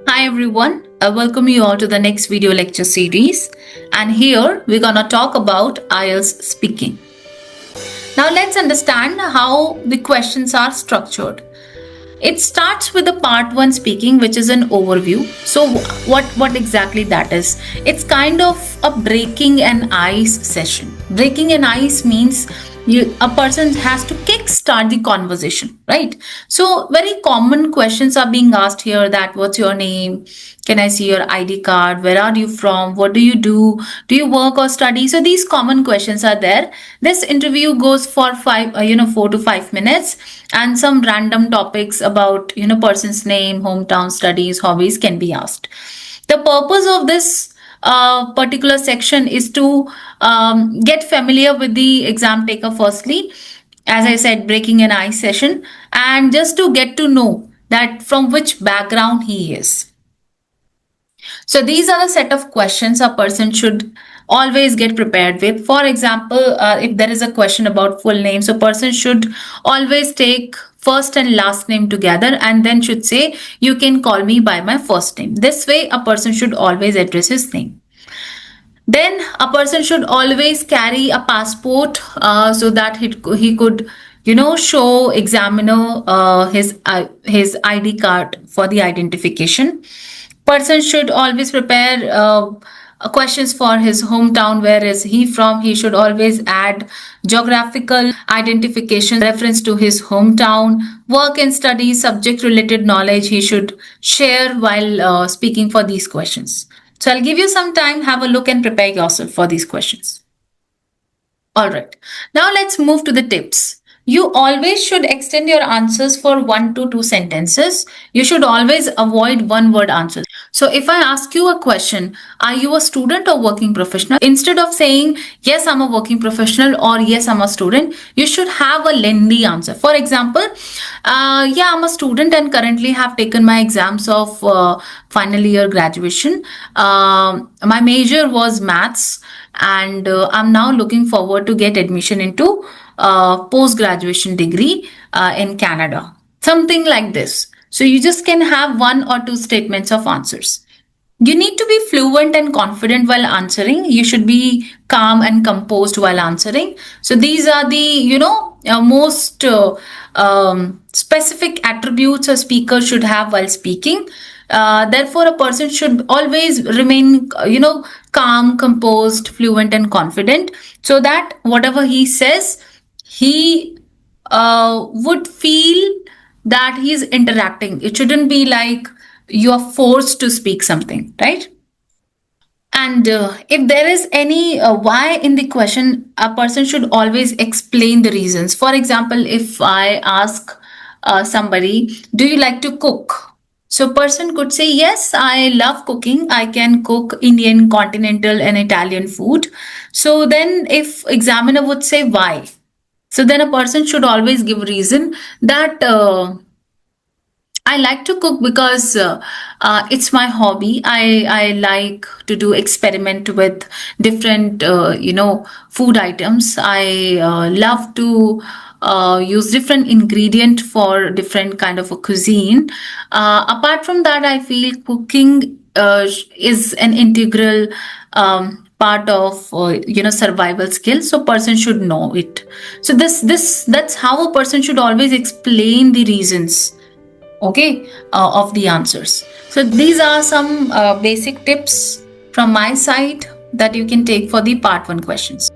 Hi everyone, I welcome you all to the next video lecture series, and here we're gonna talk about IELTS speaking. Now let's understand how the questions are structured. It starts with the part 1 speaking, which is an overview. So what exactly that is? It's kind of a breaking an ice session. Breaking an ice means a person has to kickstart the conversation, right? So very common questions are being asked here, that what's your name? Can I see your ID card? Where are you from? What do you do? Do you work or study? So these common questions are there. This interview goes for 4 to 5 minutes, and some random topics about person's name, hometown, studies, hobbies can be asked. The purpose of this particular section is to get familiar with the exam taker firstly, as I said, breaking an ice session, and just to get to know that from which background he is. So these are the set of questions a person should always get prepared with. For example, if there is a question about full name, so person should always take first and last name together and then should say, you can call me by my first name. This way a person should always address his name. Then a person should always carry a passport so that he could show examiner his ID card for the identification. Person should always prepare questions for his hometown. Where is he from? He should always add geographical identification reference to his hometown. Work and study subject related knowledge he should share while speaking for these questions. So I'll give you some time, have a look and prepare yourself for these questions. All right, now let's move to the tips. You always should extend your answers for 1 to 2 sentences. You should always avoid one word answers. So if I ask you a question, are you a student or working professional? Instead of saying, yes, I'm a working professional or yes, I'm a student, you should have a lengthy answer. For example, yeah, I'm a student and currently have taken my exams of final year graduation. My major was maths, and I'm now looking forward to get admission into post-graduation degree in Canada. Something like this. So you just can have 1 or 2 statements of answers. You need to be fluent and confident while answering. You should be calm and composed while answering. So these are the, most specific attributes a speaker should have while speaking. Therefore, a person should always remain, calm, composed, fluent, and confident, so that whatever he says, he would feel that he's interacting. It shouldn't be like you are forced to speak something, right? And if there is any why in the question, a person should always explain the reasons. For example, if I ask somebody, do you like to cook? So person could say, yes, I love cooking. I can cook Indian, continental and Italian food. So then if examiner would say why? So then a person should always give reason that I like to cook because it's my hobby. I like to do experiment with different, food items. I love to use different ingredient for different kind of a cuisine. Apart from that, I feel cooking is an integral part of survival skill, so person should know it. So that's how a person should always explain the reasons, okay, of the answers. So these are some basic tips from my side that you can take for the part 1 questions.